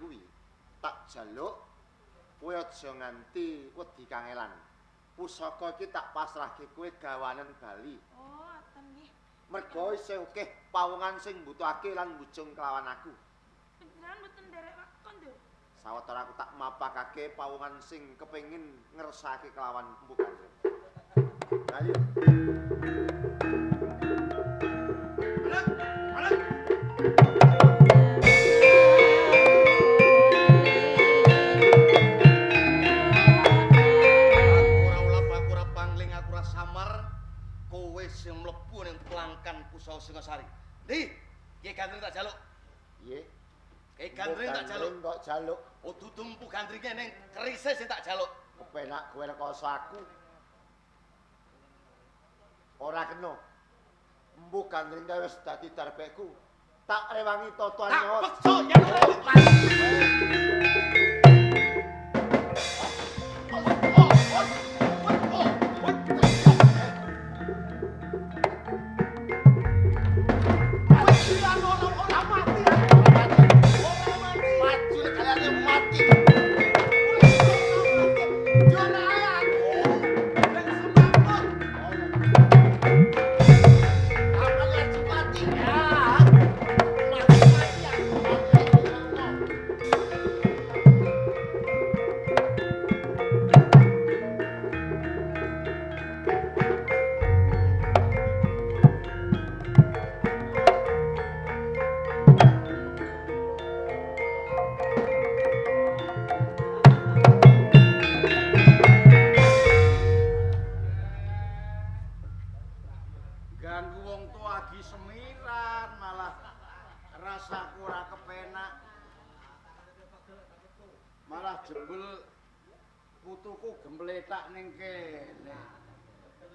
kuwi tak jaluk kowe aja nganti wedi kangelan. Pusaka iki tak pasrahke kowe gawanen bali. Oh, aten nggih. Mergo isih akeh pawongan sing mbutuhake lan mbujung kelawan aku. Panjenengan mboten nderek wakon lho. Sawetara aku tak mapakake pawongan sing kepengin ngersake kelawan Empu Gandring. Ayo. Sing mlebu ning pelangkan Pusaka Singasari. Ndi? Ki Gandring tak jaluk. Nggih. Ki Gandring tak jaluk. Kok jaluk? Oh dudu Empu Gandringe ning kerise sing tak jaluk. Kepenak kowe rekoso aku. Ora kena. Empu Gandring wis dadi darbekku. Tak rewangi totoan nyawat. Tak bekso yen jebul putuku gembletak ning kene.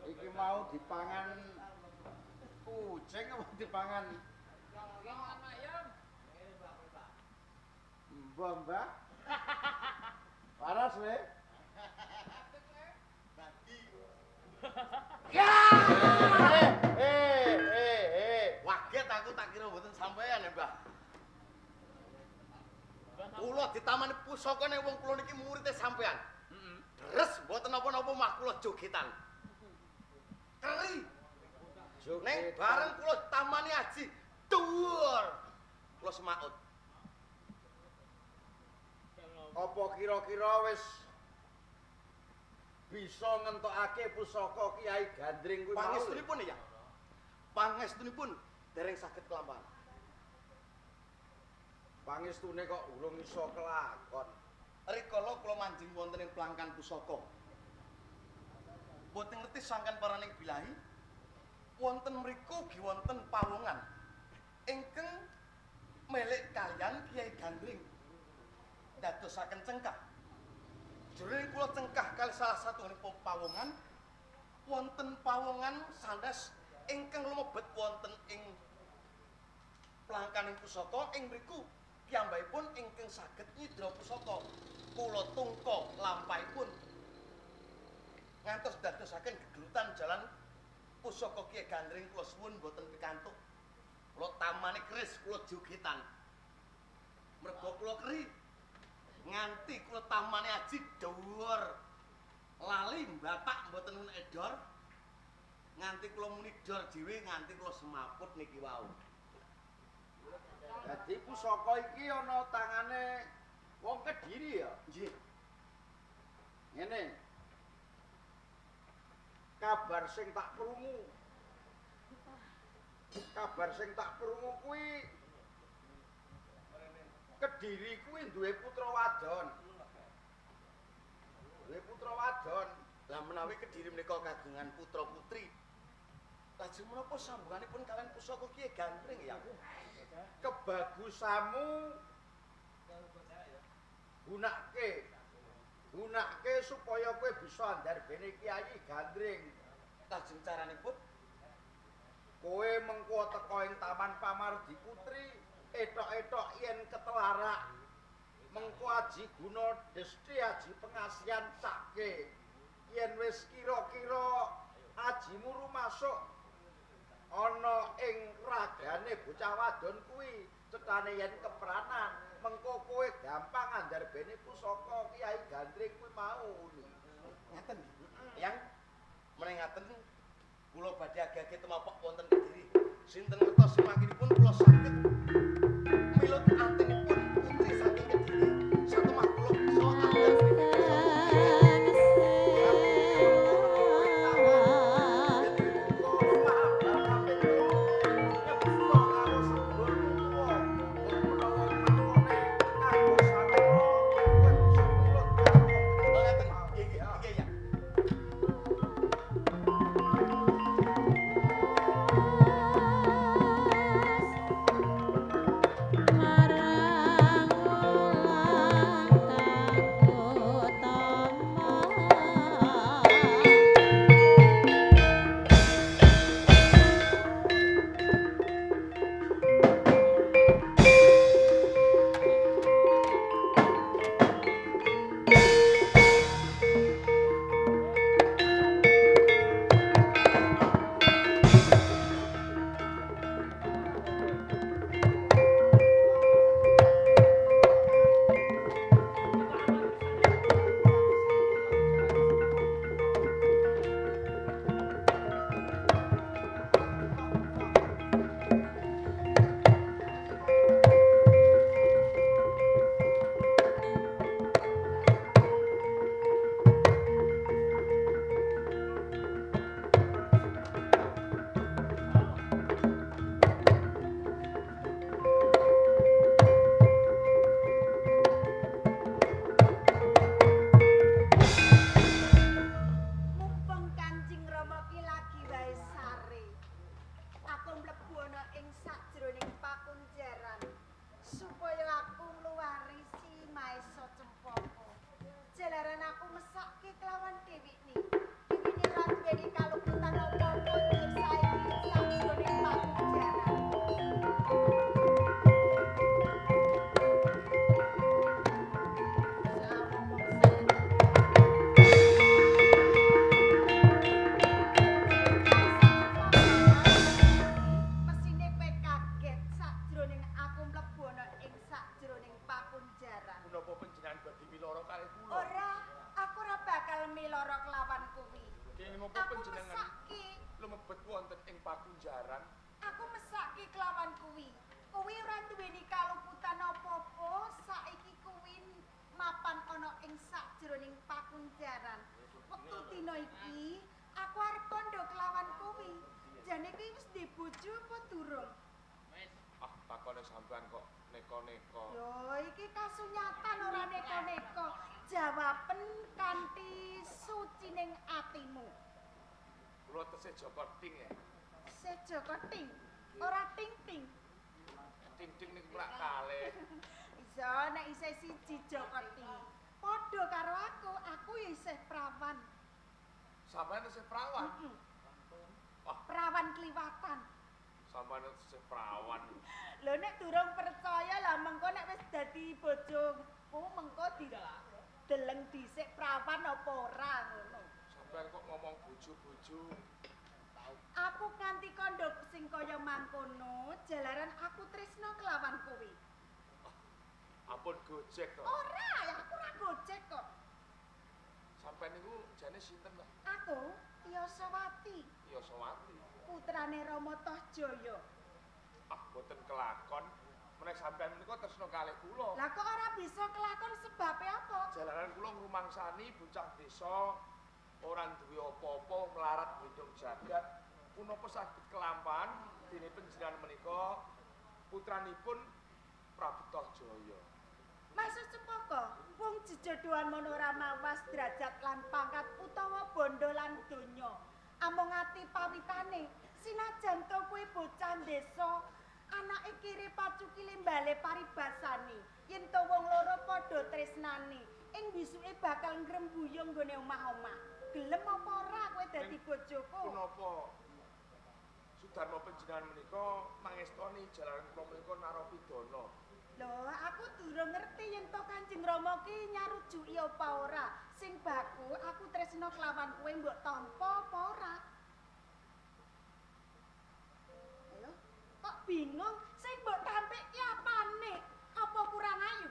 Iki mau dipangan kucing apa dipangan ayam? Mbah. Waras we. Ya! Waget aku tak kira mboten sampean ya, Mbah. Kula ditamani pusaka ning wong kula niki muridé sampean. Deres mboten napa-napa mah kula jogetan. Keri. Ning bareng kula tamani aji dhuwur. Kula semaut. Apa kira-kira wis bisa ngentokake pusaka Kiai Gandring kuwi mau? Pangestunipun ya. Pangestunipun dereng saged kelampahan. Pangestune kok urung iso kelakon. Rikala kula manjing wonten ing plangkan pusaka. Boten ngerti sangkan paraning bilahi wonten mriku gi wonten pawongan ingkang melek kaliyan Kiai Gandring dadosaken cengkah. Jroning kula cengkah kali salah satunggaling pawongan wonten pawongan sandas ingkang lumebet wonten ing plangkaning pusaka ing mriku piyambakipun ingkang saged nyidra pusaka kula tungka lampahipun ngantos dadosaken geglutan jalan pusaka Kiai Gandring kula suwun boten pikantuk. Kula tamani keris kula jogetan. Mergo kula keri nganti kula tamani aji dhuwur. Lali mbapak mboten nun edor. Nganti kula muni dor dhewe nganti kula semaput niki wau. Dadi pusaka iki ana tangane wong Kediri ya? Nggih. Ngene. Kabar sing tak krungu. Kabar sing tak krungu kuwi Kediri kuwi duwe putra wadon. Duwe putra wadon. Lah menawi Kediri menika kagungan putra putri. Lajeng menapa sambunganipun kalian pusaka Kiai Gandring ya? Kebagusamu gunake supaya kowe bisa ndarbene Kiai Gandring. Lajeng caranipun Kowe mengko teka ing Taman Pamardi Putri, etok-etok yen ketelarak. Mengko aji guna Desti aji pengasihan cake. Yen wis kira-kira ajimu rumasuk ana ing ragane bocah wadon kuwi, cetane yen kepranan mengko kowe gampang andarbene pusaka Kiai Gandring kuwi mau. Ngaten. Yang meneh ngaten kula badhe agak-agak temapok wonten Kediri. Sinten ngertos semakinipun kula saged milut antinipun putri saking Kediri. Satemah kula bisa sampean kok neko-neko. Yo, iki kasunyatan ora neko-neko. Jawaben kanthi sucining atimu. Kula tesih Joko Ting ya. Sejoko ting, ora ting-ting. Ting-ting niku lak kalih. Iso nek isih siji Joko Ting. Padha karo aku ya isih prawan. Sampeyan tesih prawan. Prawan kliwatan. Sampeyan tesih prawan. Lho nek durung percaya lah mengko nek wis dadi bojoku mengko deleng dhisik prawan apa ora ngono. Sampeyan kok ngomong bojo-bojo. Aku kanthi kandha sing kaya mangkono, jalaran aku tresno kelawan kowe. Ampun gojek to. Ora, aku ora gojek kok. Sampeyan niku jane sinten, Mbak? Aku Yosawati, Yosawati. putrane Rama Tohjaya. Boten kelakon. Menek sampeyan menika tresna kalih kula. Lah kok ora bisa kelakon sebabe apa? Jalaran kula ngrumangsani bocah desa ora duwe apa-apa melarat hidup jagat. Punapa saged kelampahan dene panjenengan menika putranipun Prabu Tohjaya. Maksud sepoko, wong jejodohan mono ora mawas derajat lan pangkat utawa bondo lan donya. Amung ati pawitane, sinajan to kuwi bocah desa, anake kiri pacukile mbale paribasane. Yen to wong loro padha tresnani, ing bisuke bakal ngrembuyung nggone omah-omah. Gelem apa ora kowe dadi bojoku? Punapa Sudarma panjenengan menika mangestoni jalaran kula menika narapidana. Lho, aku durung ngerti yen to Kanjeng Rama ki nyarujuki apa ora. Sing baku aku tresna kelawan kowe mbok tampa apa ora. Ayo, kok bingung sing mbok tampik ki apane? Apa kurang ayu?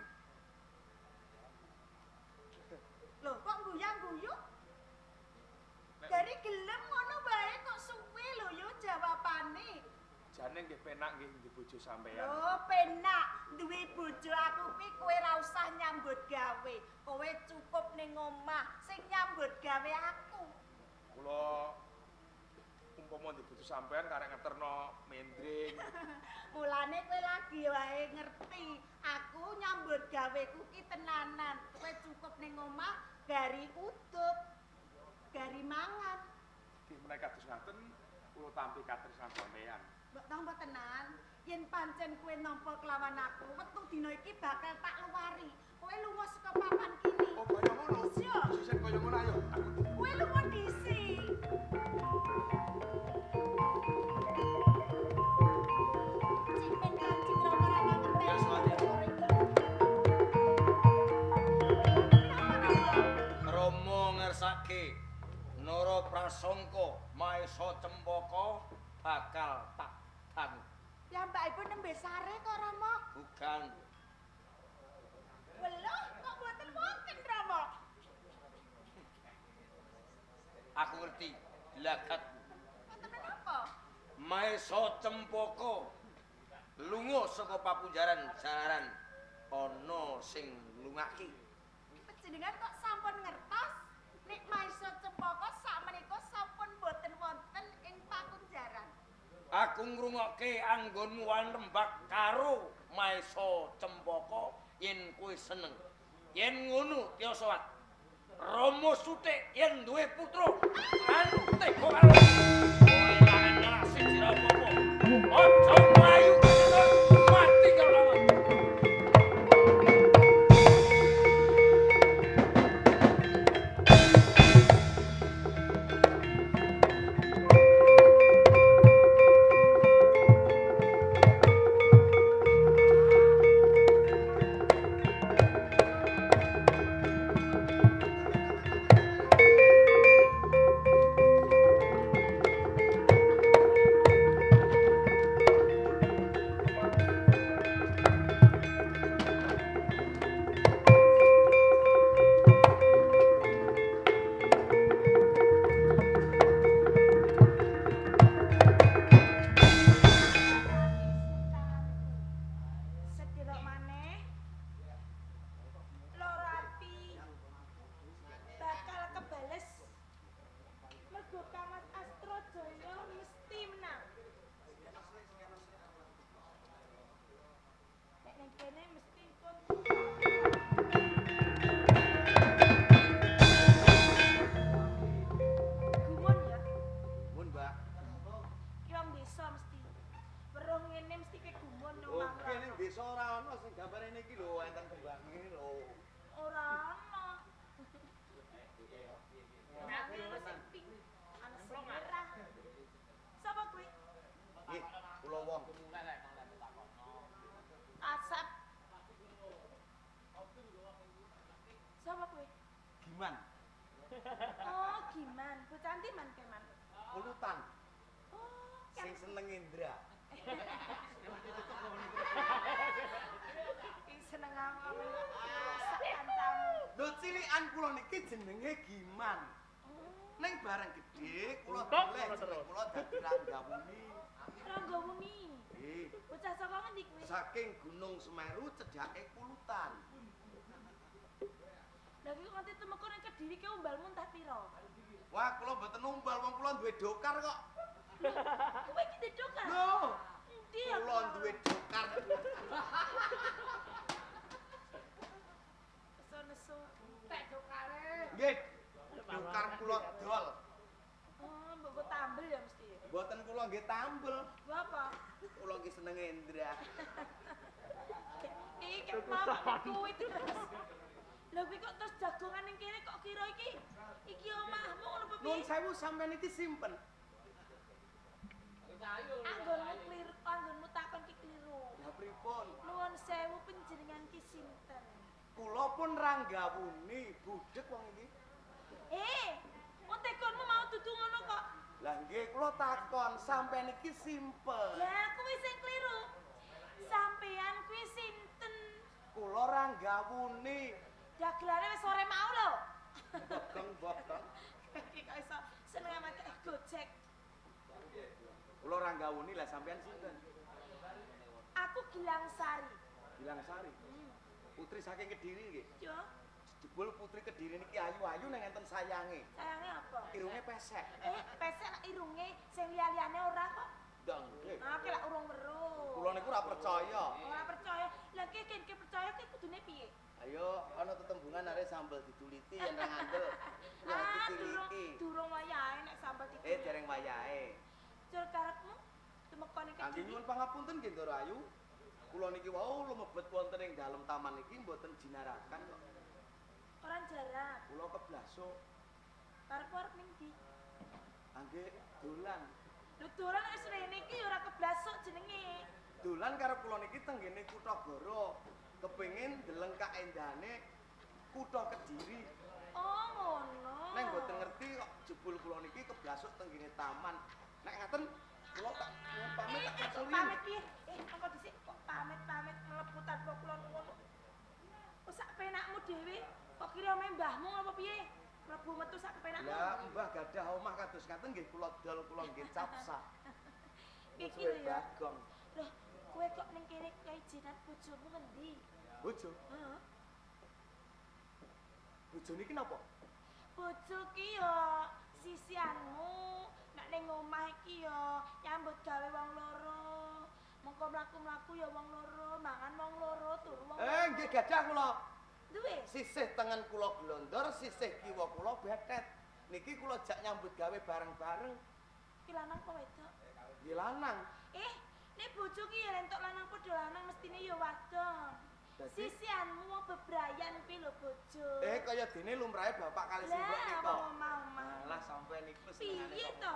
sakjane nggih penak nggih di bojo sampean. Lho, penak duwe bojo aku ki kowe ora usah nyambut gawe. Kowe cukup ning omah sing nyambut gawe aku. Kula umpama di bojo sampean karek ngeterno mendring. Mulane kowe lagi wae ngerti, aku nyambut gaweku ki tenanan. Kowe cukup ning omah gari udut, gari mangan. Nggih menawi kados ngaten kula tampi katresnan sampean. Mbok tampa tenan, yen pancen kowe nampa kelawan aku, wektu dina iki bakal tak luwari. Kowe lunga saka papan kini. Oh, kaya ngono. Sio. Sisen kaya ngono ayo. Kowe lunga dhisik. Cipen kancing rama-rama ngenteni. Rama ngersake Nara Prasangka Maesa Cempaka bakal tak tan. Ya mbakipun nembe sare kok Rama. Bukan. Weloh kok mboten wonten Rama. Aku ngerti lagat Wonten menapa? Maesa Cempaka lunga saka papunjaran jalaran ana sing lungaki. Panjenengan kok sampun ngertos nek Maesa Cempaka sakmenika sampun boten wonten ing pakunjaran. Aku ngrungokke anggonmu wanembak karo Maesa Cempaka yen kowe seneng. Yen ngono Tyasawat. Rama Sutik yen duwe putra anu tega karo kowe lan ngarep siji ra apa-apa. Aja mlayu mati karo lawan. Sedelok maneh Loro ati bakal kebales mergo Kamas Astrojaya mesti menang. Nek ning kene mesti pun gumun ya. Mun, Mbak. Ki wong desa mesti. Weruh ngene mesti ke gumun nang Oke ning desa ora ana sing gambare niki lho enten kembange lho. ora ana. Aku sing ping ana sing merah. Sapa kuwi? Nggih, kula wong. Asap. Sapa kuwi? Giman, Oh, Giman. Bocah ndi man keman? pulutan Oh, sing seneng Indra. Ki seneng ngomong sak kancamu. Lho cilikan kula niki jenenge Giman. Ning bareng gedhe kula doleh jeneng kula dadi Ranggawuni. Ranggawuni. Nggih, Bocah saka ngendi kuwi? saking Gunung Semeru cedhake Pulutan. Lah kuwi nganti temeku ning Kediri ki umbalmu entah pira? Wah, kula mboten numbal wong kula duwe dokar kok. Kowe iki dedokar. Lho, Endi kula duwe dokar. Nesu-nesu tek dokare. Nggih. Dokar kula dol. Oh, mbok tambel ya mesti. Mboten kula nggih tambel. Lho apa? Kula nggih seneng Indra. Iki mau kuwi terus. Lha kuwi kok terus jagongan ning kene kok kira iki omahmu ngono apa Nuwun piye? sewu sampeyan iki simpen. Anggonmu kliru, anggonmu takon ki kliru. Lah pripun? Nuwun sewu panjenengan ki sinten? Kula pun Ranggawuni, budhek wong iki. Tekonmu mau dudu ngono kok. Lah nggih kula takon, sampeyan iki simpen. Lah kuwi sing kliru. Sampeyan kuwi sinten? Kula Ranggawuni. Dagelane wis sore mau lho. Bokong-bokong. Iki kok iso seneng amat Gojek. Kula Ranggawuni lah sampeyan sinten? Aku Gilangsari. Gilangsari. Putri saking Kediri nggih. Yo. Jebul putri Kediri niki ayu-ayu nang enten sayange. Sayange apa? Irunge pesek. Pesek nak irunge sing liya-liyane ora kok. Ndang nggih. Nah, ki lak urung weruh. Kula niku ora percaya. Ora percaya. Lah ki percaya ki kudune piye? Ayo ana tetembungan arek sambel dituliti yen ra ngandel. Durung wayahe nek sambal dituliti. Dereng wayahe. Jur karepmu tumekon iki. Kangge nyuwun pangapunten nggih Ndara Ayu. Kula niki wau lumebet wonten ing dalem taman niki mboten jinarakan kok. Ora jarak. Kula keblasuk. Karepmu arep ning ndi? Kangge dolan. Lho dolan wis rene iki ora keblasuk jenenge. Dolan karo kula niki tenggene Kutha Goro. Kepengin ndeleng kaendane Kutha Kediri. Oh, ngono. Nek mboten ngerti kok jebul kula niki keblasuk tenggene taman. Nek ngaten kula tak nyuwun pamit tak kesuri. Pamit piye? Engko dhisik kok pamit mlebu tanpa kula nuwun. Wis sak penakmu dhewe. Kok kira ame mbahmu apa piye? Mlebu metu sak penakmu. Lah mbah gadah omah kados ngaten nggih kula dol kula nggih capsa. Iki lho ya. Bagong. Loh, kowe kok ning kene kaijenan bojomu ngendi? Bojo. Heeh. Bojo niki napa? Bojo ki ya sisianmu. Nek ning omah iki ya nyambut gawe wong loro. Mengko mlaku-mlaku ya wong loro, mangan wong loro, turu wong loro. Nggih gadah kula. Duwe. Sisih tengen kula glondor, sisih kiwa kula betet. Niki kula jak nyambut gawe bareng-bareng. Ki lanang apa wedok? Nggih lanang. Nek bojo ki ya entuk lanang padha lanang mestine ya wadon. Dadi Sisianmu wong bebrayan pi lho bojo. kaya dene lumrahe bapak kali simbok Lah, nika. omah-omah. Lah sampean niku Piye to?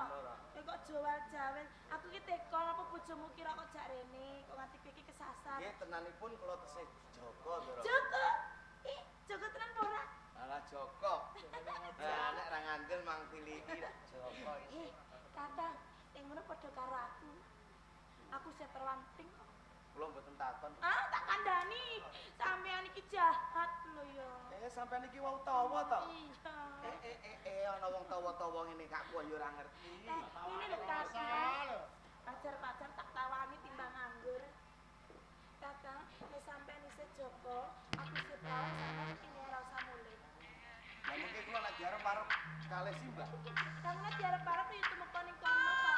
Kok jowal-jawel. Aku ki teko apa bojomu kira kok jak rene, kok nganti kowe iki kesasar. Nggih tenanipun kula tesih Joko, Ndara. Joko. Joko tenan apa ora? Alah Joko. Lah nek ra ngandel mang tiliki rak Joko iki. Kakang, ngono padha karo aku. Aku seterwanting kok. Kula mboten takon. Tak kandhani. Sampeyan iki jahat lho ya. Sampean iki wau tawa to? Iya. Ana wong tawa-tawa ngene kak kok ya ora ngerti. Ngene lho Kakang. Pacar-pacar tak tawani timbang nganggur. Kakang, nek sampeyan isih Joko, aku isih tau sampeyan iki ora usah mulih. Lah mungkin kula nek diarep-arep kalih simbah. Kang nek diarep-arep ya tumeka ning kono to.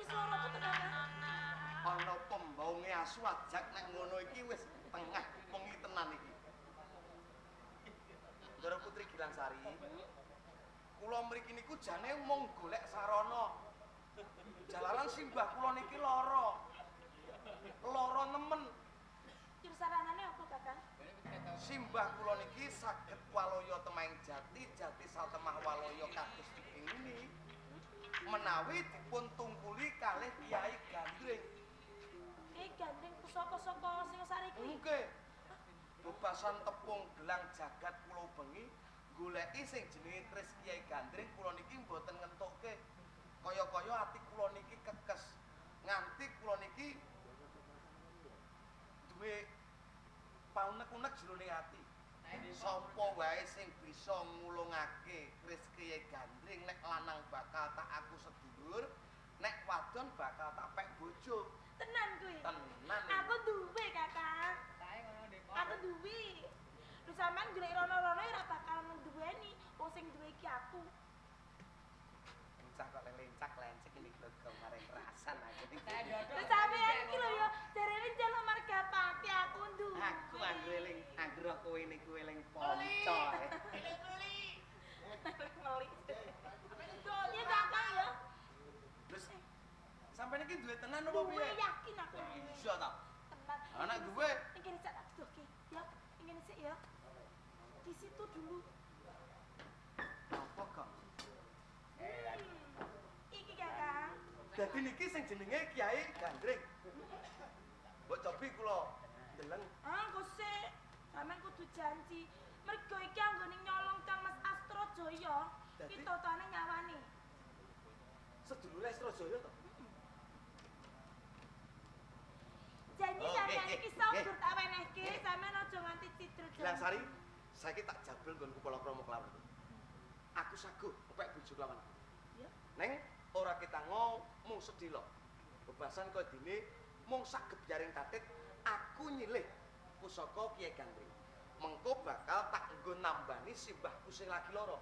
Suara apa tenan? Ana pembaunge asu ajak nek ngono iki wis tengah wengi tenan iki. Ndara Putri Gilangsari. Kula mriki niku jane mung golek sarana. Jalaran simbah kula niki lara. Lara nemen. Jur saranane apa, Kakang? Simbah kula niki saged waloya temaing jati, jati satemah waloya kados ini. Menawi dipun tungkuli kalih Kyai Gandring. Gandring pusaka-saka sing sariki. Nggih. Bebasan tepung gelang jagat kula bengi goleki sing jenenge Kris Kyai Gandring kula niki mboten ngentukke. Kaya-kaya ati kula niki kekes. Nganti kula niki duwe paunek-unek jroning ati. Sapa wae sing bisa ngulungake Kris Kyai Gandring nek lanang bakal tak aku sedulur, nek wadon bakal tak pek bojo. Tenan kuwi. Tenan. Aku duwe, Kakang. Aku duwe. Lu sampean golek rono-rono ora bakal nduweni, wong sing duwe iki aku. Cak kok lencak lencek ini glogong mareng rasan aku iki. Lu sampean iki lho ya, jarene jalo marga pati aku duwe. Aku anggeling, anggere kowe niku eling ponco. Meli. Iya, Kakang ya. Terus sampeyan iki duwe tenan apa Duwe piye? yakin aku. Iya ta. Tenan. Anak duwe. Iki cak tak doke. Ya, ingin sik ya. Di situ dulu. Apa kok? Iki Kakang. Dadi niki sing jenenge Kyai Gandring. Mbok cobi kula ndeleng. Kok sik. Sampeyan kudu janji. Mergo iki anggone nyolong Kang Mas Astrojaya. Iki totone nyawane. Sedulure Astrojaya to. Janji sampeyan iki sabar tak wenehke, sampeyan aja nganti cidrut. Gilangsari, saiki tak jabel nggonku kula krama kelawon. Aku saguh kepek bojo kelawan. Ya. Neng ora ketango mung sedhela. Bebasan kaya dene mung saged jaring tatit aku nyilih pusaka Kiai Gandring. Mengko bakal tak nggo nambani simbahku sing lagi lara.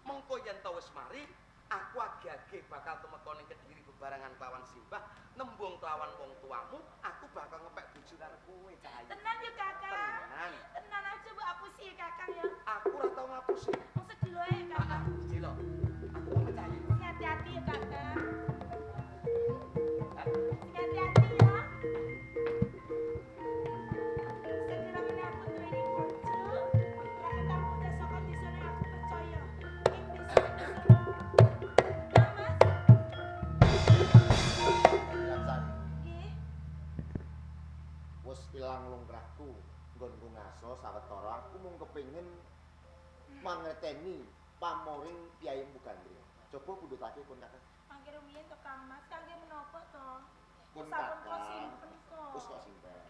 Mengko yen ta wis mari, aku age-age bakal tumeka ning Kediri bebarengan kelawan simbah, nembung kelawan wong tuamu, aku bakal ngepek bojo karo kowe, Cahaya. Tenan ya, Kakang. Tenan. Tenan aja mbok apusi ya, Kakang ya. Aku ora tau ngapusi. Wong sedilo ae, Kakang. Sedhela. Aku mau Cahaya. Sing hati-hati ya, Kakang. Sing hati-hati ya. Sekiranya aku duweni bojo, ora ketemu udah saka desane aku percaya. Ing desa Nah, Mas. Bilang Sari, Nggih. wis ilang lumrahku nggonku ngaso sawetara aku mung kepengin mangerteni pamoring Kyai Empu Gandring. Coba pundhutake pun Kakang. Mangke rumiyin to Kang Mas, kangge menapa to? Pun Sampun kula Kakang. simpen kok. Wis kok simpen.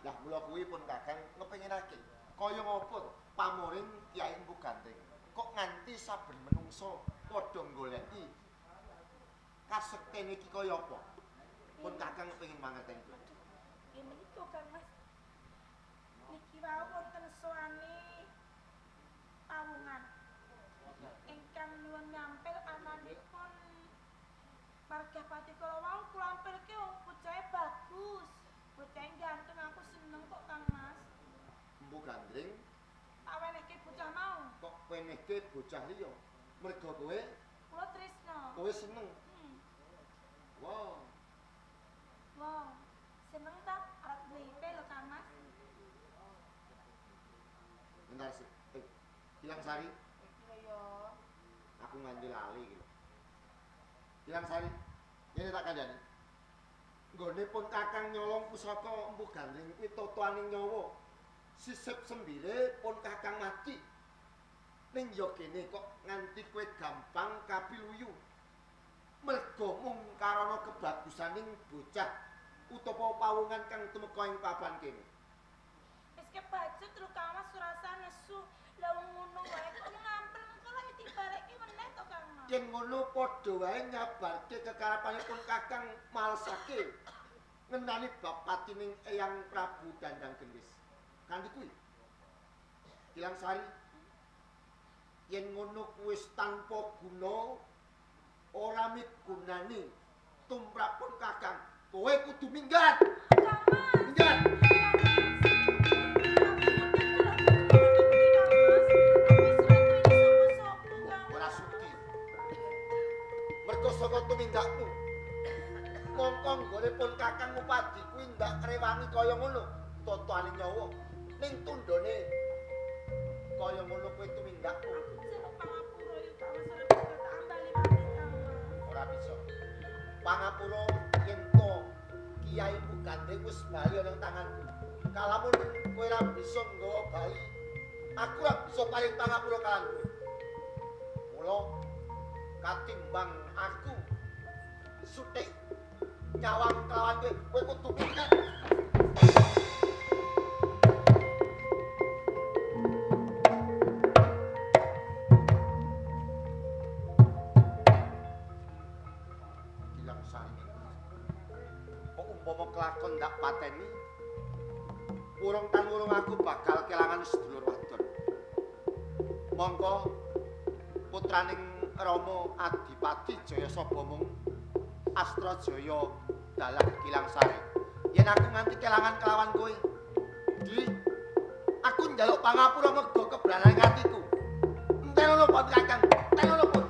Lah mula kuwi pun Kakang ngepenginake kaya ngapa to pamoring Kyai Empu Gandring. Kok nganti saben menungso padha goleki kasektene iki kaya apa? Pun Kakang kepengin mangerteni. Ya menika Kang Mas. Niki wau wonten sowane pawungan. Ingkang nyuwun nyampil ananipun Margapati kala wau kula ampilke wong bocahe bagus. Bocahe ganteng aku seneng kok Kang Mas. Empu Gandring Tak wenehke bocah mau. kok wenehke bocah liya. Merga kowe Kula tresno. kowe seneng. Wow. Wow. Seneng ta arep blipe lho Kang Mas. Bentar sih. Bilang Sari, Ya. aku nganti lali iki. Bilang Sari, ini tak kandhani. Nggone pun Kakang nyolong pusaka Empu Gandring kuwi totoaning nyawa. Sisip sembire pun Kakang mati. Ning ya kene kok nganti kowe gampang kapiluyu. Merga mung karana kebagusaning bocah utawa pawungan kang tumeka ing papan kene. Wis kebacut lho Kang Mas surasa nesu. Lah wong ngono wae kok ngampel engko lagi dibaleki meneh to Kang Mas. Yen ngono padha wae nyabarke kekarapanipun Kakang malesake ngenani bab patining Eyang Prabu Dandang Gendis. Kanthi kuwi Gilang Sari yen ngono kuwi wis tanpa guna ora migunani tumrapun Kakang, kowe kudu minggat. Kang Mas. Minggat. Ora sudi. Mergo saka tumindakmu. Mongko nggone pun Kakang Upadi kuwi ndak rewangi kaya ngono, totoane nyawa. Ning tundone kaya ngono kuwi tumindakmu. Ora bisa. Pangapura yen to Kiai Empu Gandring wis bali nang tanganku. Kalamun kowe ora bisa nggawa bali, aku ora bisa paring pangapura kalan kowe. Mula katimbang aku sutik nyawang kelawan kowe kudu minggat. Gilang Sari. Kok umpama kelakon ndak pateni, urung tan urung aku bakal kelangan sedulur wadon. Monggo putraning Rama Adipati Jaya Sabamung Astra Jaya dalah Gilang Sari. Yen aku nganti kelangan kelawan kowe, Di, aku njaluk pangapura merga keblananing atiku. Entelono pun Kakang, entelono pun.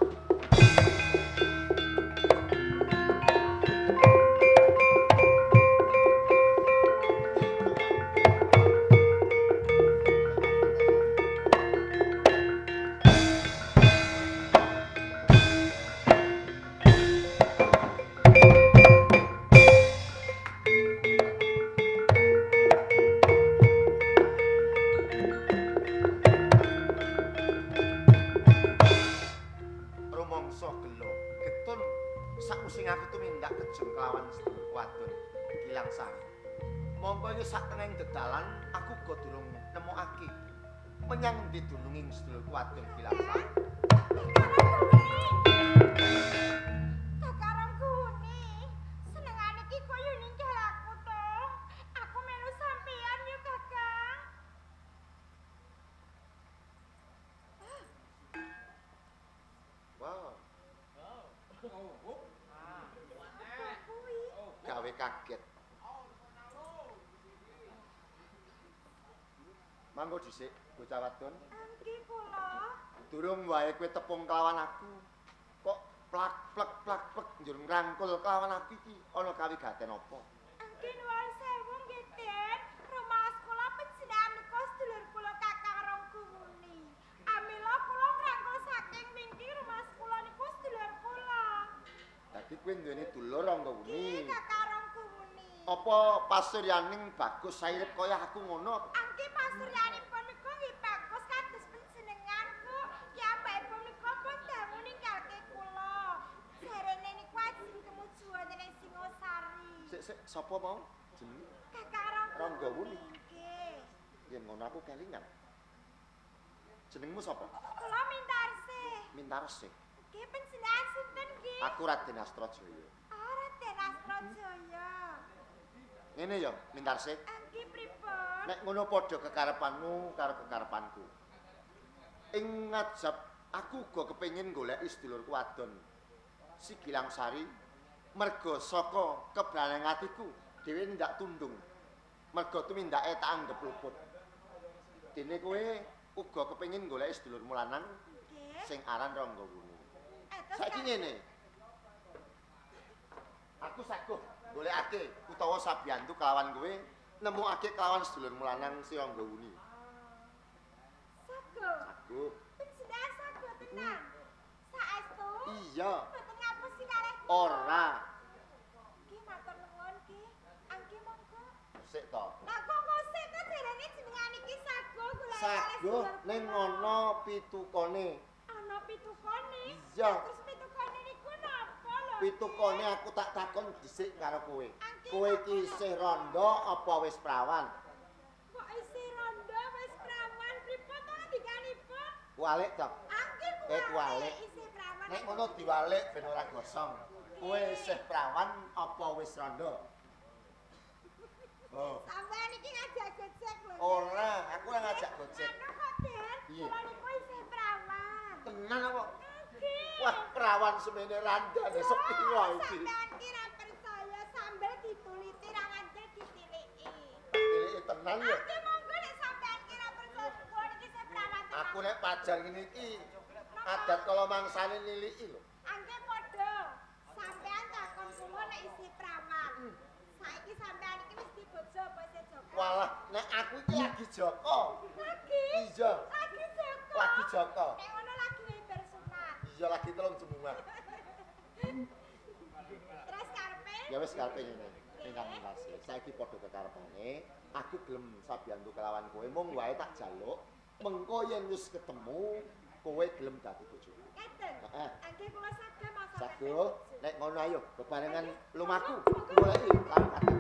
Rumangsa gelo, getun sakusing aku tumindak kejeng kelawan sedulur wadon Gilang Sari. Mongko iki sak tengahing dedalan aku uga durung nemokake menyang endi dununging sedulur wadon Gilang Sari. Kakang Gawe kaget. Manggo dhisik, bocah wadon. Anggi kula. Durung wae kowe tepung kelawan aku. Kok plak-plek njur ngrangkul kelawan aku iki ana kawigaten apa? Anggi nuwun sewu nggih, Den. Rumah sekolah penjenengan menika sedulur kula Kakang Rongguwuni. Amila kula ngrangkul saking mingki rumah sekolah niku sedulur kula. Dadi kowe duweni dulur Rongguwuni. Nggih, Kakang Rongguwuni. Apa pasuryaning bagus sairip kaya aku ngono? Anggi pasuryanipun niku nggih bagus kados panjenengan, Bu. Ki ambekipun menika pun dangu ninggalke kula. Jarene niku ajeng tumuju wonten ing Singosari. Sik sapa mau? Jeneng Kakang Rongguwuni. Nggih. yen ngono aku kelingan. Jenengmu sapa? Kula Mintarsih. Mintarsih. Nggih panjenengan sinten nggih? Aku Raden Astrajaya. Raden Astrajaya. Ngene ya, Mintarsih. Anggi pripun? Nek ngono padha kekarepanmu karo kekarepanku. Ing ngajab aku uga kepengin goleki sedulurku wadon. Si Gilang Sari merga saka kebraning atiku dhewe ndak tundung. Merga tumindake tak anggap luput. Dene kowe uga kepengin goleki sedulurmu lanang Nggih. sing aran Rongguwuni. Saiki Saiki ngene. Aku saguh golekake utawa sabiyantu kelawan kowe nemokake kelawan sedulurmu lanang si Rongguwuni. Sago. Saguh. Panjenengan sago tenan. Saestu? Iya. Mboten ngapusi kalih kula. Ora. Nggih matur nuwun nggih. Anggi monggo. Sik to. Lah kok ngosek kok derene jenengan iki sago golek Saguh ning ana pitukone. Ana pitukone. Iya. Terus pitukone niku napa lho? Pitukone aku tak takon dhisik karo kowe. Anggi Kowe iki isih randha apa wis prawan? Kok isih rondo wis prawan pripun to ngendikanipun? Kualik to. Anggi kualik. isih prawan. Nek ngono diwalik ben ora gosong. Kowe isih prawan apa wis randha? Oh. Sampeyan iki ngajak gojek lho. Ora, aku ora ngajak gojek. Anu kok, Den? Piye? Kula niku isih prawan. Tenan apa? Nggih. Wah, prawan semene randane sepi wae iki. Sampeyan ki ra percaya sambel dituliti ra nganti ditiliki. Pilih tenan ya. Anggi monggo nek sampeyan ki ra percaya kula niki isih prawan tenan. Aku nek pajar ngene iki adat kala mangsane niliki lho. Angge padha. Sampeyan takon kula nek isih prawan. Saiki sampeyan iki wis dibojo apa isih Joko? Walah, nek aku iki lagi Joko. Lagi. Iya, Lagi Joko. lagi Joko. Nek ngono lagi wibar sunat. Iya lagi telung jemungan. Terus karepe? Ya wis karepe ngene. Ingkang kasih. Saiki padha kekarepane, aku gelem sabiyantu kelawan kowe. Mung wae tak jaluk, mengko yen wis ketemu, kowe gelem dadi bojoku. Ngeten. Heeh. Angge kula saged masalah. Saguh, nek ngono ayo bebarengan lumaku goleki karo ati.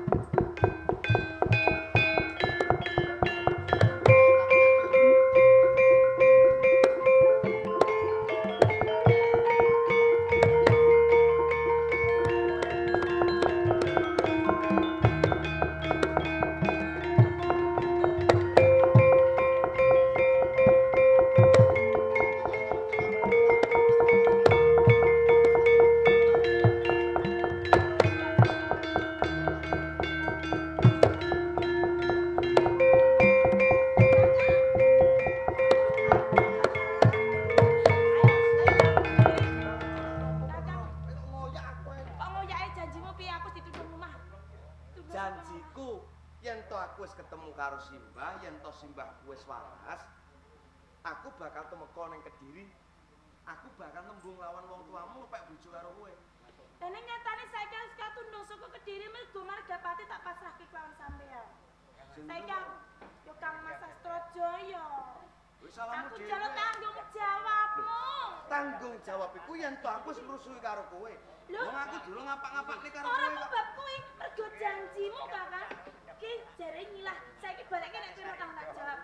Kok ngoyake janjimu piye aku dituduh rumah? Janjiku yen to aku wis ketemu karo Simbah, yen to Simbahku wis waras, aku bakal temeka ning Kediri. Aku bakal nembung lawan wong tuamu lepek bojo karo kowe. Dene nyatane saiki wis katundung saka Kediri mergo Margapati tak pasrahke kelawan sampean. Saiki aku yo Kang Mas Astrajaya. Wis salahmu Aku dhewe. jaluk tanggung jawabmu. Tanggung jawab iku yen to aku wis ngrusuhi karo kowe. Lho? Wong aku durung ngapak-ngapakne karo Ora kowe kok kok. bab kuwi mergo janjimu Kakang. Ki jare ngilah saiki balekke nek kowe ora tanggung jawab.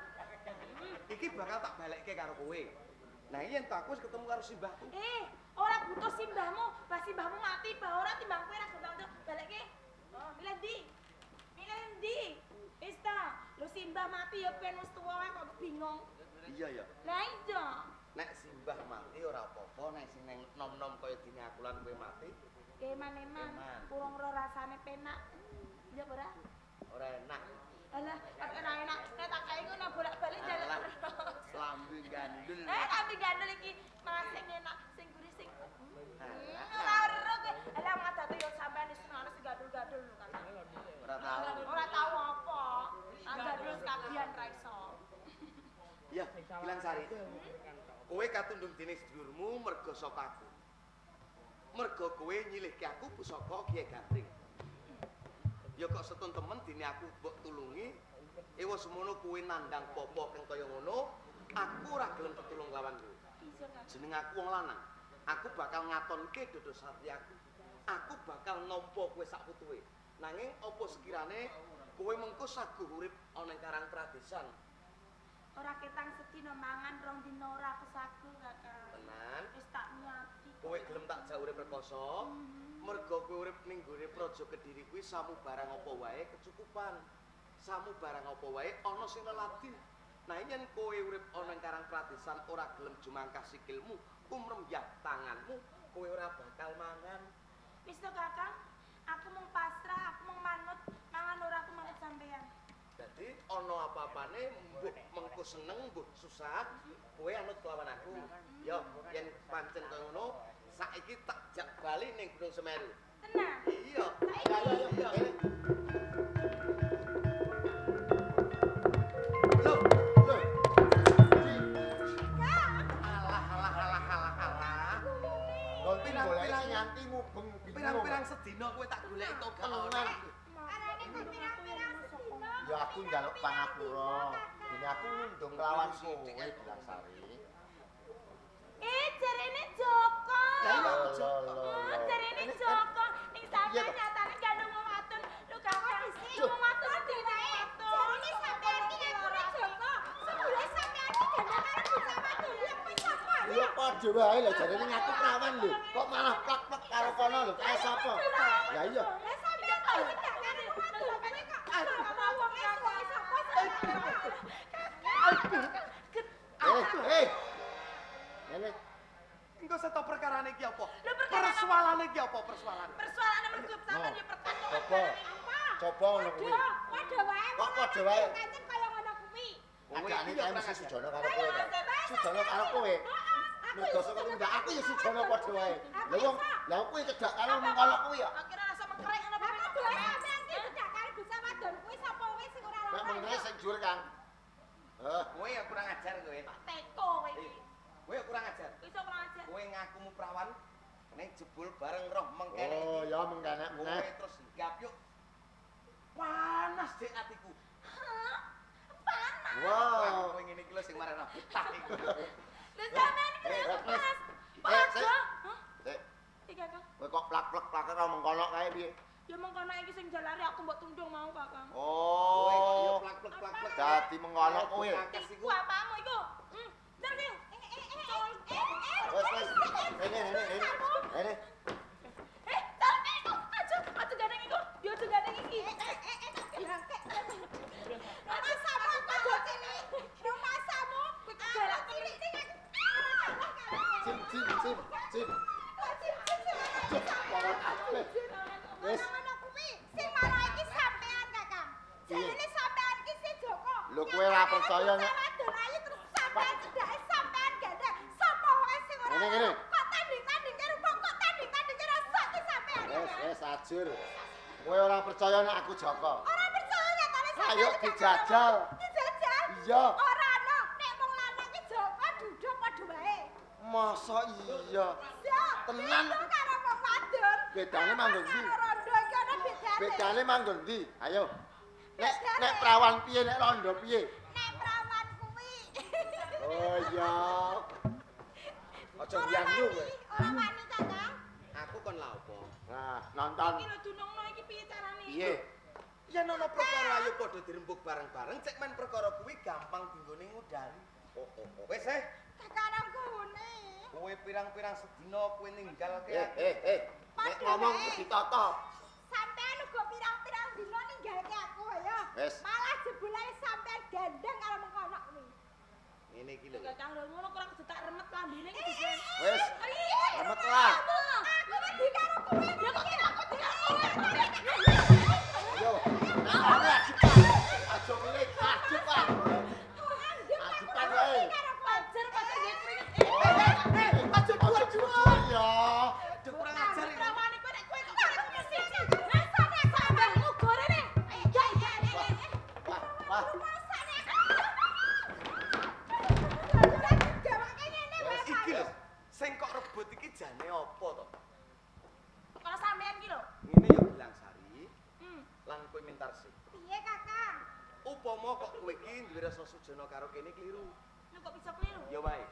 Iki bakal tak balekke karo kowe. Nah, yen to aku wis ketemu karo Simbahku. Ora butuh simbahmu, pas simbahmu mati bah ora timbang kowe ra gondang balekke. Oh, milih ndi? Milih ndi? Wis ta, lho simbah mati ya ben wis tuwa wae kok bingung. Iya ya. Lah iya. Nek simbah mati ora apa-apa, nek sing neng nom-nom kaya dene aku lan kowe mati. Keman-eman, kurang ro rasane penak. Ya ora? Ora enak. Alah, kok ora enak. Nek tak kae ngono bolak-balik jalan terus. Lambe gandul. Tapi gandel iki malah sing enak, sing gurih sing. Ora ora kowe. Alah ngadate yo sampean wis ngono sing gandul-gandul lho kan. Ora tahu. Ora tahu apa. Gandul sekabian ra iso. Ya, Gilang Sari. Kowe katundung dene sedulurmu mergo saka aku. Mergo kowe nyilihke aku pusaka Kiai Gandring. Ya kok setun temen dene aku mbok tulungi, wis semono kowe nandang popo keng kaya ngono, aku ora gelem tetulung lawan kowe. Jeneng aku wong lanang. Aku bakal ngatonke dodo satriaku. Aku bakal nampa kowe sak putuhe. Nanging apa sekirane kowe mengko saguh urip ana ing Karang Pradesan. Ora ketang sedina mangan rong dina ora kesagu Kakang. Tenan. Wis tak niati. Kowe gelem tak jak urip rekoso, mergo kowe urip ning gone Praja Kediri kuwi samu barang apa wae kecukupan. Samu barang apa wae ana sing leladi. Nah yen kowe urip ana ing Karang Pradesan ora gelem jumangkah sikilmu, kumrembyah tanganmu, kowe ora bakal mangan. Wis to Kakang, aku mung pasrah, aku mung manut, mangan ora aku manut sampean. Dadi ana apa-apane mbuh mengko seneng, mbuh susah, kowe anut kelawan aku. Yo, yen pancen kaya ngono, saiki tak jak bali ning Gunung Semeru. Tenang. Iya. Saiki. Iya. Loh. Alah. Gonti golek nyanti mubeng bingung. Pirang-pirang sedina kowe tak goleki kok gak ono. Arane kok pirang-pirang sedina. Ya aku njaluk pangapura. Dene aku ngundung lawan kowe Gilang Sari. Jarene Joko. Ya iya. Jarene Joko. Ning sampean nyatane gandung wong wadon. Lho Kakang, wong wadon dhewe foto. Jarene sampean iki ngapura Joko. Sebule sampean iki gandeng karo bocah wadon lho kuwi sapa? Ya padha wae lho jarene ngaku prawan lho. Kok malah plak-plak karo kono lho. Kae sapa? Ya iya. Lah sampean kok iki gak karo wadon makane kok ngomong sapa? Ngene. Engko seto perkarane iki apa? Lho, perkara Persoalane iki apa persoalan? Persoalane mergo sampean yo pertanyaan. Coba. Coba ngono kuwi. Padha wae. Kok padha wae? Kancen kaya ngono kuwi. Agane kae mesti sujono karo kowe ta. Sujono karo kowe. Lho dosa kok ndak aku ya sujono padha wae. Lha wong, lha kuwi cedak karo mengkono kuwi ya. Akhire rasa mengkering ngono Apa dhewe sampean iki cedak karo bocah wadon kuwi sapa wae sing ora Nek mengkene sing jur Kang. Kowe ya kurang ajar kowe. teko kowe iki. Kowe ya kurang ajar. Iso kurang ajar. Kowe ngakumu prawan ning jebul bareng roh mengkene Oh, iki. ya mengkene Kowe meneh. terus hingap yuk. Panas dek atiku. Hah? Panas. Wow. Kowe ngene iki lho sing marana betah iku. Lho sampean iki kenapa panas? Sik. Hah? Sik. Iki Kakang. Kowe kok plak-plak karo mengkono kae piye? Ya mengkono iki sing jalare aku mbok tundung mau Kakang. Kowe kok yo Oh. plak-plak. Dadi mengkono kowe. Iku apamu iku? Ntar ki. Wes. Ini. Sampe iku. Aja gandeng iku. Yo aja gandeng iki. Masamu aja sini. Yo masamu. Galak iki. Cim. Wes. Ngono kuwi sing marah iki sampean Kakang. Jarene sampean iki sing Joko. Lho kowe ora percaya nek Wadon ayu terus sampean cedake sampean gandeng. Sapa wae sing ora. Ngene. Kok tanding-tanding karo wong kok tanding-tanding karo sak iki sampean. wes ajur. Kowe ora percaya nek aku Joko. Ora percaya nyatane sampean. Ayo dijajal. Dijajal? Iya. Ora ana. Nek wong lanang iki Joko duduk padha wae. Masa iya. Iya. Tenan. Beda karo wong wadon. Bedane manggon ndi? Karo rondo iki ana bedane. Bedane manggon ndi? Ayo. Nek prawan piye nek rondo piye? Nek prawan kuwi. Oh iya. Aja biangmu kowe. Ora wani Kakang. Aku kon lha opo? Nah, nonton. Iki lho dunungno iki piye carane? Piye? Yen ana perkara ayo padha dirembug bareng-bareng, cek men perkara kuwi gampang dinggone ngudari. Wis Kakang gone. kowe pirang-pirang sedina kowe ninggalke Nek ngomong kudu ditata. Sampean uga pirang-pirang dina ninggalke aku ya. Wes. Malah jebule sampean gandeng karo mengkono kuwi. Ngene iki lho. Kakang lho ngono kurang kedetak remet lambene iki dijen. Wis, remet lah. Aku wedi karo kowe. Ya kok aku tidak kowe. Yo, ana ajukan. Aja milih ajukan. Ajukan wae. Karo pajar pacar nggih kringet. Aja dua-dua ya. Aduh kurang ajar iki. Ramane kowe nek kowe kok karo kowe siji. Rasane sambelmu gorene. Iya. Wah, Iki lho, sing kok rebut iki jane apa to? Kalau sampean ki lho. Ngene ya bilang Sari. Lan kowe Mintarsih. Piye, Kakang? Upama kok kowe iki duwe rasa sujana karo kene kliru. Lho kok bisa keliru? Ya wae.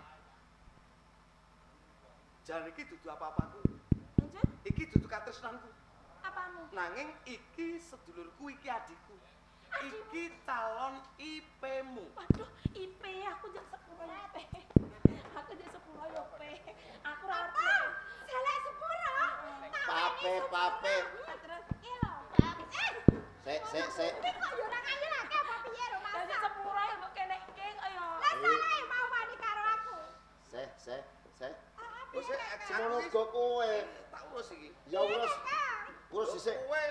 Jan iki dudu apa-apaku. Lanjut. Iki dudu katresnanku. Apamu? Nanging iki sedulurku, iki adikku. Iki calon IP-mu. Waduh, IP aku jak 10 IP. Aku jak 10 yo P. Aku ora ngerti. Selek 10. pape. Terus iki lho. Sik. Iki kok yo ora ngayelake apa piye ro Mas? Jadi 10 yo kok kene iki kaya. Lah salah mau wani karo aku. Sik. Wis Semono go kowe. tak urus iki. Ya urus dhisik. Kowe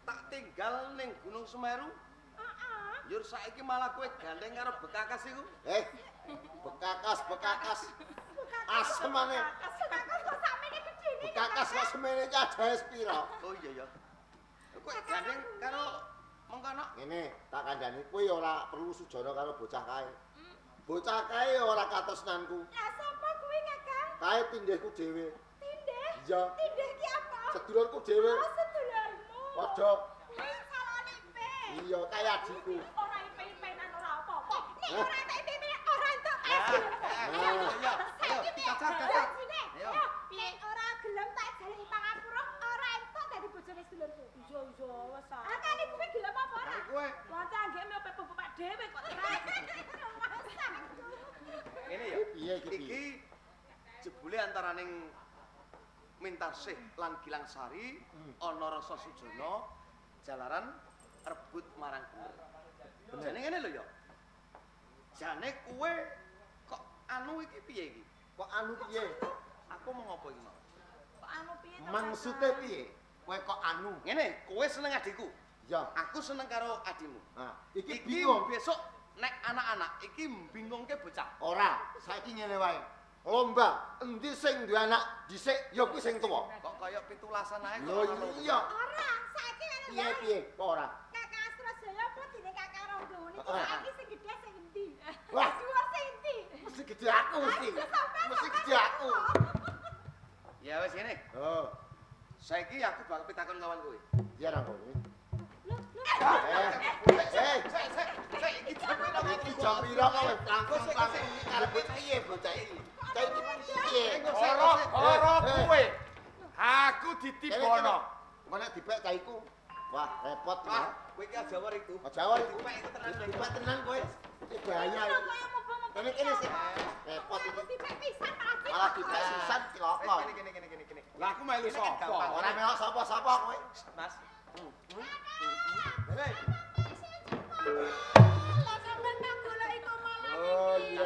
tak tinggal ning Gunung Semeru. Heeh. Yur saiki malah kowe gandeng karo bekakas iku. Bekakas. Asem maneh. Bekakas kok sakmene gedene. Bekakas kok semene iki ajae pira? Oh iya ya. Kowe gandeng karo mengkono. Ngene, tak kandhani kowe ora perlu sujana karo bocah kae. Bocah kae ora katresnanku. Lah sapa kuwi, Kakang? Kae tindihku dhewe. Tindih? Iya, Tindih ki apa? sedulurku dhewe. Oh, sedulurmu. Padha. Salone IP. Iya, kae adikku. Ora IP-IP-an ora apa-apa. Nek ora entuk IP, ora entuk Ah, hasil. ayo, kacar. Ayo. Nek ora gelem tak jaluk pangapura, ora entuk dadi bojone sedulurku. Iya, wes ah. Akane kuwi gelem apa ora? Nah, kowe Wah, cangge mepet bapak dhewe kok terang. ngene ya. Piye iki? Iki jebule antaraning Mintarsih lan Gilang Sari ana rasa sujana jalaran rebut marang bener. Jane ngene lho ya. Jane kowe kok anu iki piye iki? Kok anu piye? Aku mau ngopo iki mau? Kok anu piye to? Maksude piye? Kowe kok anu? Ngene, kowe seneng adikku. Ya. Aku seneng karo adikmu. Nah, iki Iki bingung. besok nek anak-anak iki mbingungke bocah. Ora, saiki ngene wae. Lomba endi sing duwe anak dhisik ya kuwi sing tuwa. Kok kaya pitulasan ae. Lho iya. Ora, saiki ngene wae. Piye kok ora? Kakak Astrajaya apa dene Kakak Ronggo niki Heeh. saiki sing gedhe sing endi? Wah. Dhuwur sing endi? Mesti gede aku mesti. Mesti gede aku. Ya wis ngene. Oh, Saiki aku bakal pitakon kawan kowe. iya ra kok. Iki jam Iki jam pira kok wis langsung karepe piye bocah iki? Cah iki piye? Ora kowe. Aku ditipono. Engko nek dipek cah iku. Wah, repot Wah, ya. kowe iki aja war itu. Aja wae iku. Dipek iku tenan. Dipek tenan kowe. Iki bahaya iki. Kaya mumpung-mumpung. Kene sih. Repot iki. Dipek pisan malah Malah dipek sisan cilaka. Gini. Lah aku melu sapa? Ora melok sapa-sapa kowe. Mas. Hei. lah sampean tak golek iku malah. Oh iya.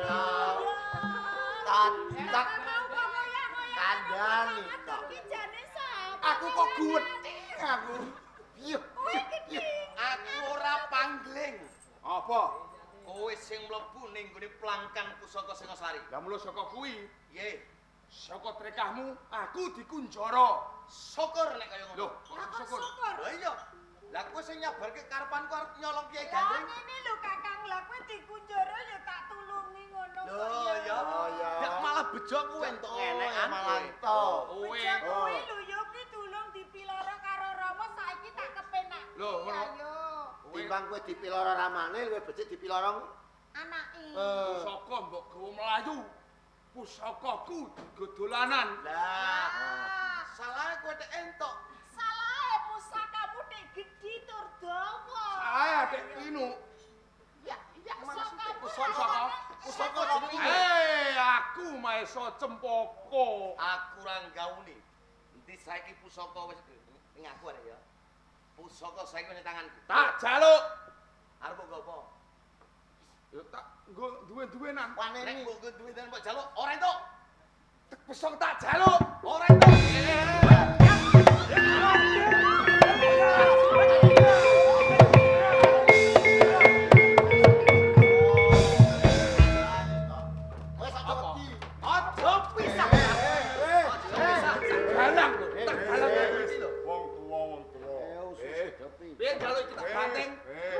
Tak Mau ngoyak-ngoyak. kandhani tok. Iki jane sapa? Aku kok guwedhi aku. Piye? Aku ora panggling. Apa? Kowe sing mlebu ning gone plangkan pusaka Singasari. Lah mulo saka kuwi, Ye, saka trekahmu aku dikunjara. syukur nek kaya Lho, ngono. kok syukur. Lah iya. Lah kowe sing nyabarke karepanku arep nyolong Kiai Lah Gandring. ngene lho Kakang, lah kowe dikunjara ya tak tulungi ngono kok Lho ya. Oh, ya. Nek malah bejo kowe entuk ngenekan malah kowe. entuk. Kowe. Bejo kuwi lho ya kuwi tulung dipiloro karo Rama saiki tak kepenak. Lho, ngono. Ayo, Timbang kowe dipiloro ramane luwih becik dipiloro anake. Pusaka mbok gawa mlayu. Pusakaku digodolanan. Lah, Ah, salahe kowe tek entuk. salahe pusakamu nek gedhi tur dawa. Sae adek Pinu. Ya, Pusaka. pusaka jenenge. Aku Maesa Cempaka. Aku ora gauni. Endi saiki pusaka wis ning aku arek ya. Pusaka saiki ning tanganku. Tak jaluk. Arep nggo apa? Yo tak nggo duwe-duwenan. Nek Paneni. mbok duwe-duwenan mbok jaluk ora entuk. Besok tak jaluk. Ora entuk. Wes aja wedi. Aja pisah. Galang lho, tak galang iki lho. wong tuwa. Usus depi. Piye jaluk iki tak banting.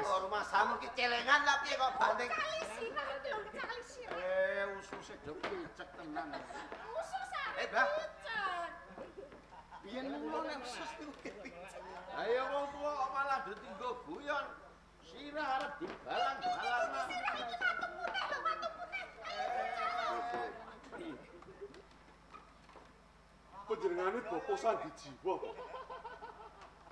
Oh, rumah samu ki celengan lah piye kok banting. Kali sirah iki lho, kali sirah. Usus depi cek tenan. Usus Bah. picen. Biyen ngono nek usus niku Ayo wong tuwa kok malah ditinggo guyon. Sirah arep dibalang-balang. Panjenengane boposan dijiwa.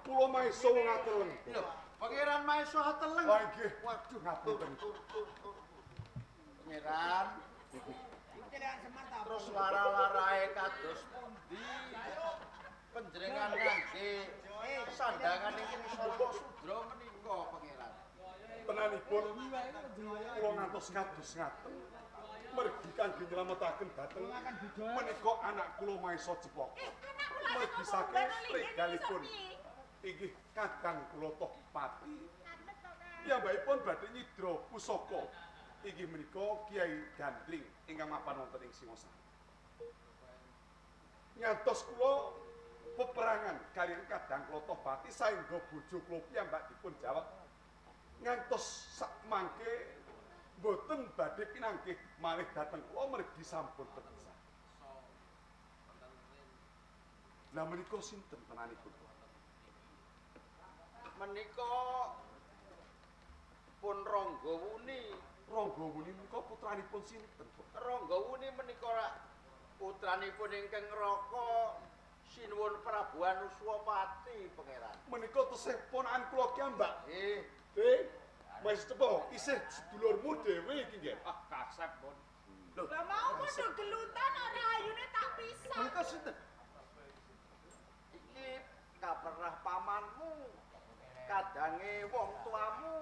Kula maeso ngateleng. Lho, Pangeran Maesa Hateleng. Wah nggih. Waduh, Ngapunten. Pangeran. Terus lara-larae kados pundi? Panjenengan ngangge sandangan iki sapa sudra menika, Pangeran? Penanipun kula ngantos kados ngaten. Mergi kangge nylametaken dhateng menika anak kula Maesa Jepaka. Mergi saking regalipun inggih Kakang kula Tohpati. Piyambakipun badhe nyidra pusaka inggih menika Kiai Gandring ingkang mapan wonten ing Singosari. Ngantos kula peperangan kaliyan Kadang kula Tohpati saengga bojo kula piyambak dipun jawab ngantos sak mangke boten badhe pinanggih malih dhateng kula mergi sampun kepisah. Lah menika sinten tenanipun? Menika pun Ranggawuni. Ranggawuni menika putranipun sinten, Pak? Ranggawuni menika putranipun ingkang Raka Sinuwun Prabu Anuswapati, Pangeran. Menika tesih ponakan kula kiambak. Nggih. Mas Cepo, isih sedulurmu dhewe iki nggih. Ah, kasep pun. Lah mau padha gelutan ora ayune tak pisah. Menika sinten? Iki kaperah pamanmu. Kadange wong tuamu.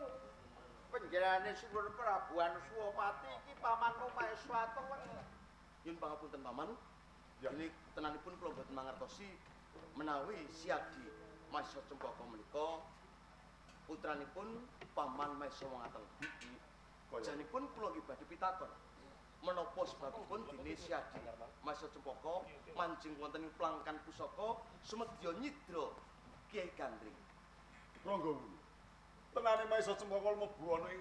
Panjenengane Sinuwun Prabu Anuswapati iki pamanmu Maesa Hateleng. Yen pangapunten paman. Ya. Ini tenanipun kula boten mangertosi menawi Siadi Maesa Cempaka menika putranipun paman Maesa Wangateleng. Janipun kula nggih badhe pitaton menapa sebabipun dene Siadi Maesa Cempaka mancing wonten ing plangkan pusaka sumedya nyidra Kiai Gandring. Ranggawuni. Tenane Maesa Cempaka mlebu ana ing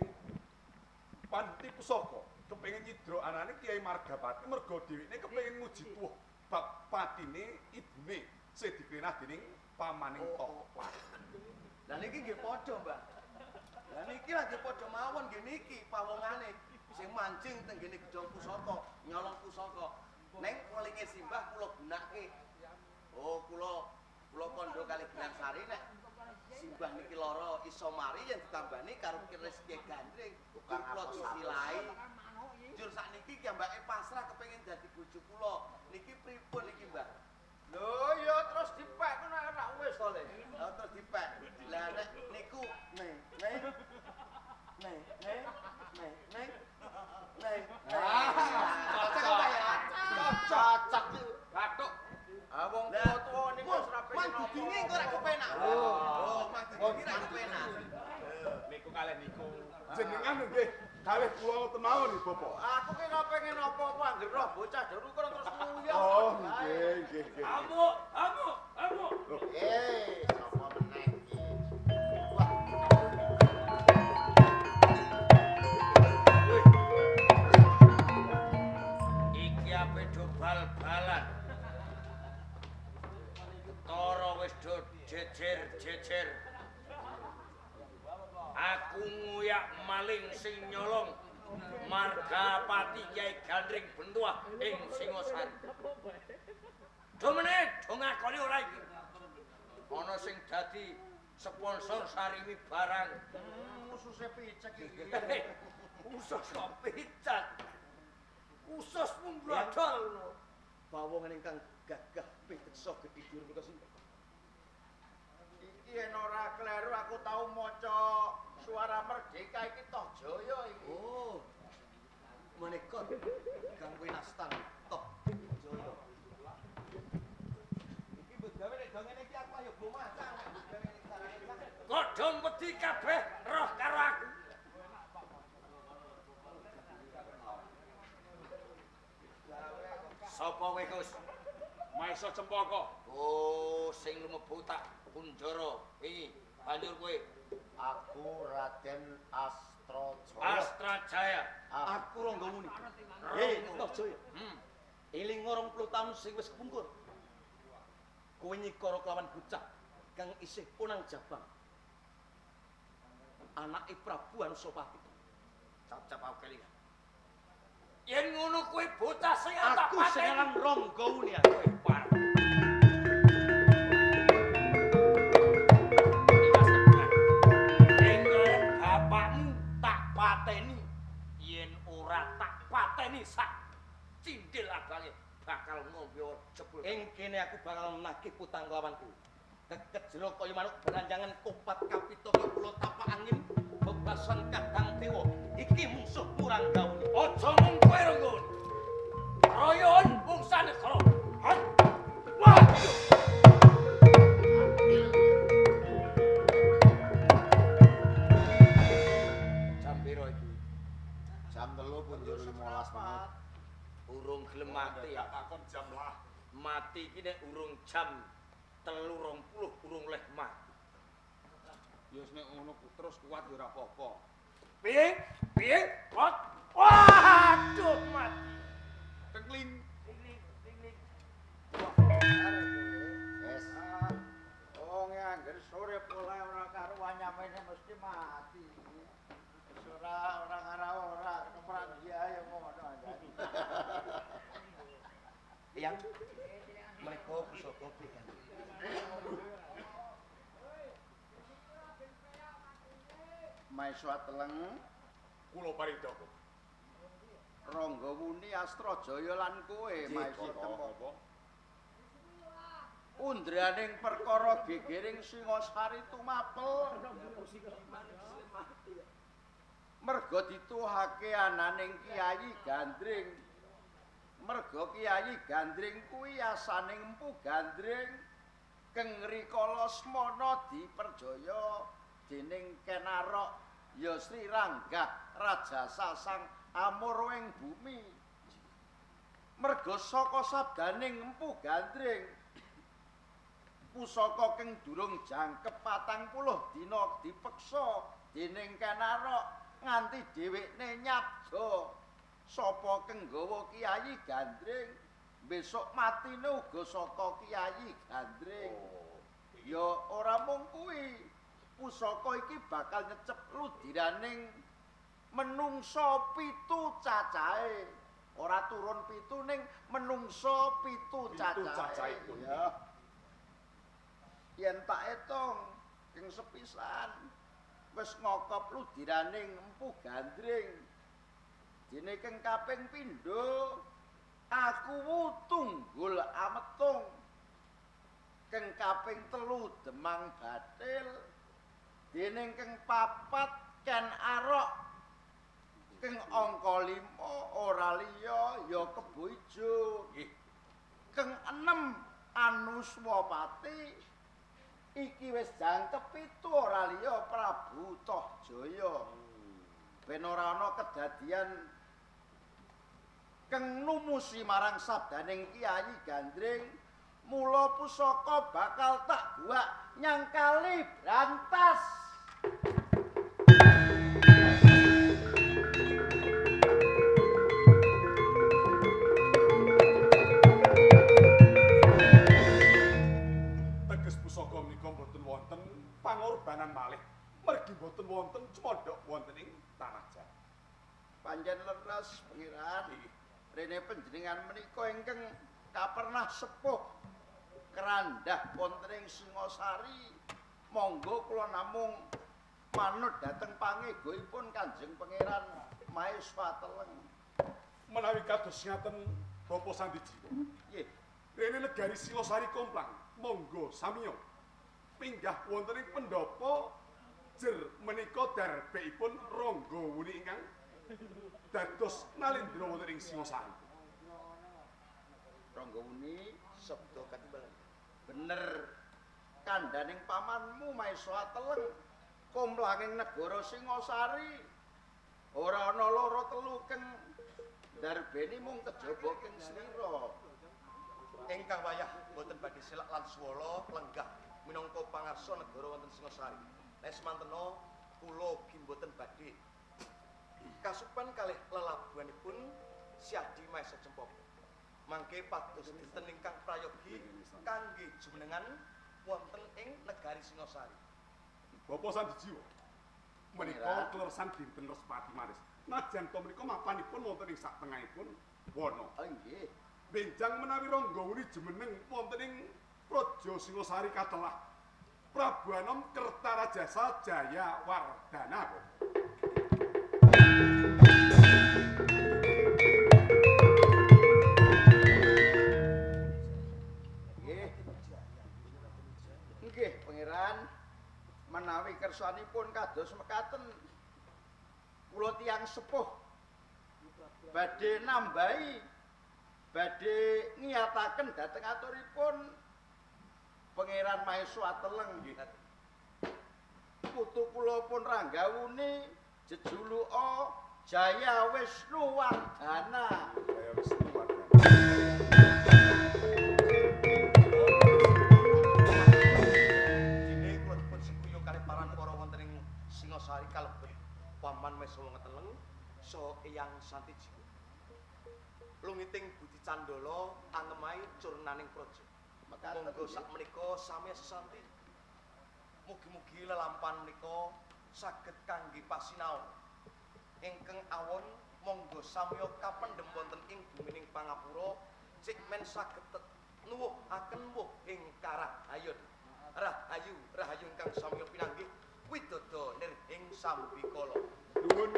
panti pusaka, kepengin nyidra anane Kiai Margapati merga dheweke kepengin nguji tuwuh bab patine ibune sing dikrenah dening pamaning Tohpati. Lah niki nggih padha, Mbah. Lah niki lagi padha mawon nggih niki pawongane sing mancing teng ngene gedhong pusaka, nyolong pusaka. Neng welinge simbah kula gunake. Oh, kula kandha kali Gilangsari nek simbah niki lara iso mari yen ditambani karo keris Kiai Gandring. Kula disilai. Jur sakniki ki mbake pasrah kepengin dadi bojo kula. Niki pripun niki, Mbah? Lho ya terus dipek ngono ora wis to Le. Oh, terus dipek. Lah nek niku Cocok iki. Bathuk. Wong tuwa niku wis ora pengen Man dudinge kok ora kepenak. Oh, man dudinge ora kepenak. Niku kalih niku. Jenengan nggih kalih kula ngoten mawon nggih, Bapak. Aku ki ora pengen apa-apa anggere roh bocah dulu kok terus nguyah. Oh, nggih. Amuk. Sapa meneh iki? Iki ape do bal-balan. Tara wis do jejer. Aku nguyak maling sing nyolong Margapati Kiai Gandring Bentuah ing Singosari. Domene do ngakoni ora iki. Ana sing dadi sponsor Sariwi barang. Ususe picek iki. Usus kok picat. Usus pun bladol. Bawongan ingkang gagah peksa gedhi dhuwur menika sinten? Iki yen ora kleru aku tau maca Suara Merdeka iki Tohjaya iki. Oh. waton ganggu nastan top Jaya. Iki mbok gawe nek do ngene iki aku ayo go macang nek mbok gawe nek carane iki. Kodhong wedi kabeh roh karo aku. Sapa kowe, Gus? Maesa Cempaka. Oh, sing lumebu tak kunjara. Iki banjur kowe Aku Raden Astrajaya. Astrajaya. Aku Ranggawuni. Jaya. Eling 20 taun sing wis kepungkur. Kowe nyikara kelawan bocah kang isih punang jabang. Anake Prabu Anusapati. Cap-cap aku kelingan. Yen ngono kowe bocah sing Aku sing pateni. aran Ranggawuni aku. Parah. Yen bapakmu tak pateni, yen ora tak pateni sak cindil abange bakal ngombe jebul. Ing kene aku bakal nagih utang kelawanku. Deket jero kaya manuk beranjangan kupat kapita kula tapak angin bebasan kadang dewa. Iki musuh Ranggawuni. Aja mung kowe Ranggawan. Royon bungsane karo. Waduh. Jam piro iki? Jam 3 punjul 15 menit. Urung gelem mati ya. takon jam lah. Mati iki nek urung jam 3:20 urung leh mati. Ya wis nek ngono terus kuat ya ora apa-apa. Piye? Piye? Waduh mati. Kengling. Yes. Wong angger sore pola ora karuan nyamene mesti mati. Ora ora keprak dia ya ngono aja. Yang mereka pusaka pikan. Maeswa Teleng, Kula paridaka. Ranggawuni Astrajaya lan kowe Maeswa Teleng. Undraning perkara gegering Singasari tumapel. Merga dituhake ananing Kyai Gandring. Merga Kyai Gandring kuwi asaning Empu Gandring keng rikala semana diperjaya dening Kenarok ya Sri Ranggah Raja Sasang Amurwing bumi. Merga saka sabdaning Empu Gandring pusaka keng durung jangkep 40 dina dipeksa dening Kenarok nganti dhewekne nyabda sapa keng nggawa Kyai Gandring besok matine uga saka Kyai Gandring. Ya ora mung kuwi, pusaka iki bakal nyecep ludiraning menungsa 7 cacahe. Ora turun 7 ning menungsa 7 cacahe. Ya. Yen tak etung keng sepisan wis ngokop ludiraning Empu Gandring. Dene keng kaping pindho aku tunggul ametung. Keng kaping 3 Demang Bathil. Dene keng 4 Ken Arok. Keng angka 5 ora liya ya Kebo Ijo. Keng 6 Anuswapati. Iki wis jangkep 7 ora liya Prabu Tohjaya. Ben ora ana kedadian keng numusi marang sabdaning Kyai Gandring, mula pusaka bakal tak buak nyangkali brantas. Teges pusaka menika boten wonten pangorbanan malih. Mergi boten wonten cemodhok wonten ing tanah Jawa. Panjen leres pengiran. Rene panjenengan menika ingkang kapernah sepuh kerandah wonten ing Singasari. Monggo kula namung manut dhateng pangegahipun Kanjeng Pangeran Maeswa Teleng. Menawi kados ngaten Bapak Sandijiwa. Nggih. Rene negari Singasari Komplang, monggo samiya pinggah wonten ing pendhapa jer menika darbekipun Ranggawuni ingkang dados Nalendra wonten ing Singasari. Ranggawuni sabda katimbalan. Bener kandhaning pamanmu Maesa Teleng kumlanging negara Singasari. Ora ana loro telu keng ndarbeni mung kejaba keng slira. Ingkang wayah boten badhe silak lan swala lenggah minangka pangarsa negara wonten Singasari. Nek semantena kula ugi boten badhe kasupan kalih lelabuhanipun Syadi Maesa Cempaka. Mangke pados dinten ingkang prayogi kangge jumenengan wonten ing negari Singasari. Bapak Sandijiwa, menika kleresan dinten Respati Maris. Najan to menika mapanipun wonten ing satengahipun wana. Oh nggih. Benjang menawi Ranggawuni jumeneng wonten ing Praja Singasari katelah Prabu Anom Kertarajasa Jaya Wardana. Nggih, Pangeran. Menawi kersanipun kados mekaten kula tiyang sepuh badhe nambahi badhe ngiyataken dhateng aturipun Pangeran Maesa Teleng nggih. Putu kula pun Ranggawuni jejuluka Jaya Wisnu Wardana. Jaya Wisnu Wardana. Singasari kalebet Paman Maesa Teleng saha Eyang Santijiwa. Lungiting Budi Candala angemai curnaning praja. Monggo sakmenika sami sesanti. Mugi-mugi lelampahan menika saged kangge pasinaon. Ingkang awon monggo samya kapendhem wonten ing bumining pangapura cik men saged nuwuhaken wuh ing karahayun. Rahayu ingkang samya pinanggih Widodo nirhing sambikala. Nuwun